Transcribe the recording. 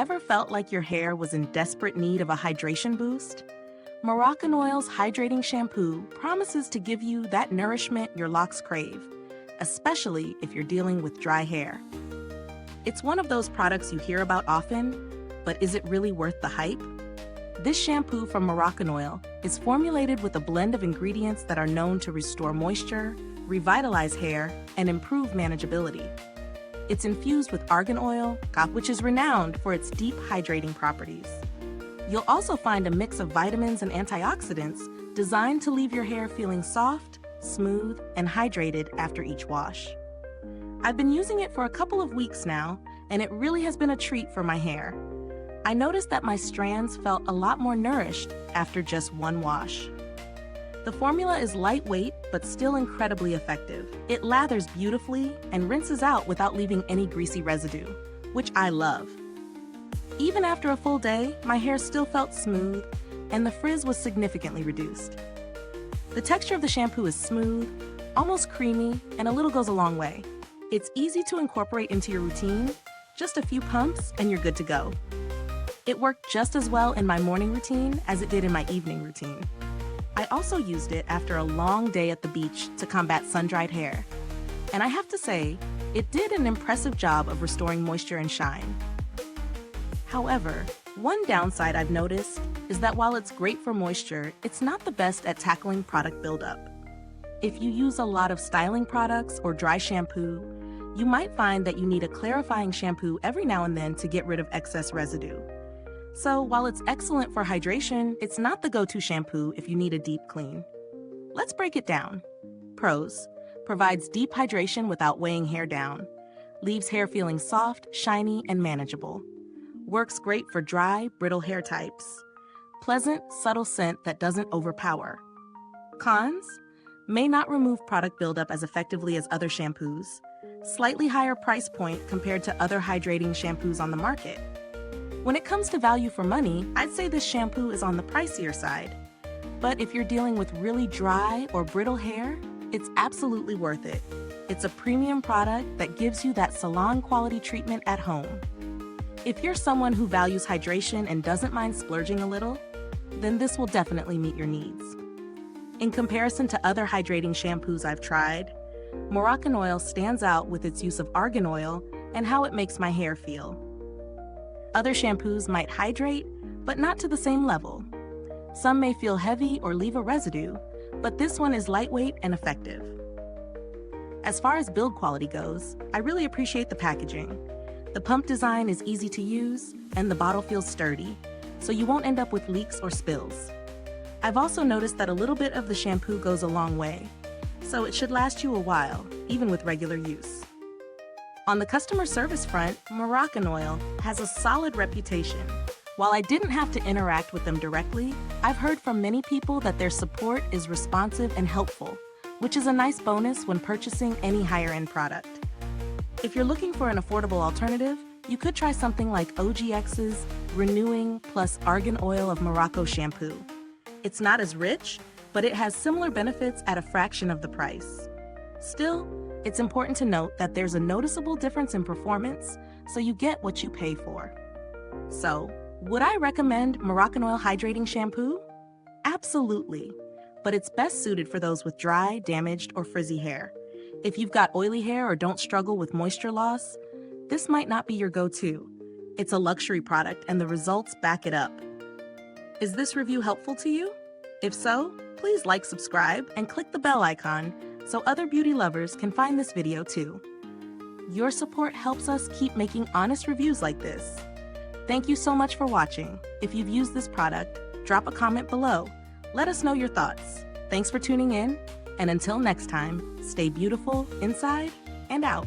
Ever felt like your hair was in desperate need of a hydration boost? Moroccanoil's Hydrating Shampoo promises to give you that nourishment your locks crave, especially if you're dealing with dry hair. It's one of those products you hear about often, but is it really worth the hype? This shampoo from Moroccanoil is formulated with a blend of ingredients that are known to restore moisture, revitalize hair, and improve manageability. It's infused with argan oil, which is renowned for its deep hydrating properties. You'll also find a mix of vitamins and antioxidants designed to leave your hair feeling soft, smooth, and hydrated after each wash. I've been using it for a couple of weeks now, and it really has been a treat for my hair. I noticed that my strands felt a lot more nourished after just one wash. The formula is lightweight, but still incredibly effective. It lathers beautifully and rinses out without leaving any greasy residue, which I love. Even after a full day, my hair still felt smooth, and the frizz was significantly reduced. The texture of the shampoo is smooth, almost creamy, and a little goes a long way. It's easy to incorporate into your routine, just a few pumps and you're good to go. It worked just as well in my morning routine as it did in my evening routine. I also used it after a long day at the beach to combat sun-dried hair. And I have to say, it did an impressive job of restoring moisture and shine. However, one downside I've noticed is that while it's great for moisture, it's not the best at tackling product buildup. If you use a lot of styling products or dry shampoo, you might find that you need a clarifying shampoo every now and then to get rid of excess residue. So while it's excellent for hydration, it's not the go-to shampoo if you need a deep clean. Let's break it down. Pros: provides deep hydration without weighing hair down. Leaves hair feeling soft, shiny, and manageable. Works great for dry, brittle hair types. Pleasant, subtle scent that doesn't overpower. Cons: may not remove product buildup as effectively as other shampoos. Slightly higher price point compared to other hydrating shampoos on the market. When it comes to value for money, I'd say this shampoo is on the pricier side. But if you're dealing with really dry or brittle hair, it's absolutely worth it. It's a premium product that gives you that salon-quality treatment at home. If you're someone who values hydration and doesn't mind splurging a little, then this will definitely meet your needs. In comparison to other hydrating shampoos I've tried, Moroccanoil stands out with its use of argan oil and how it makes my hair feel. Other shampoos might hydrate, but not to the same level. Some may feel heavy or leave a residue, but this one is lightweight and effective. As far as build quality goes, I really appreciate the packaging. The pump design is easy to use, and the bottle feels sturdy, so you won't end up with leaks or spills. I've also noticed that a little bit of the shampoo goes a long way, so it should last you a while, even with regular use. On the customer service front, Moroccanoil has a solid reputation. While I didn't have to interact with them directly, I've heard from many people that their support is responsive and helpful, which is a nice bonus when purchasing any higher-end product. If you're looking for an affordable alternative, you could try something like OGX's Renewing plus Argan Oil of Morocco shampoo. It's not as rich, but it has similar benefits at a fraction of the price. Still, it's important to note that there's a noticeable difference in performance, so you get what you pay for. So, would I recommend Moroccanoil Hydrating Shampoo? Absolutely, but it's best suited for those with dry, damaged, or frizzy hair. If you've got oily hair or don't struggle with moisture loss, this might not be your go-to. It's a luxury product and the results back it up. Is this review helpful to you? If so, please like, subscribe, and click the bell icon so other beauty lovers can find this video too. Your support helps us keep making honest reviews like this. Thank you so much for watching. If you've used this product, drop a comment below. Let us know your thoughts. Thanks for tuning in, and until next time, stay beautiful inside and out.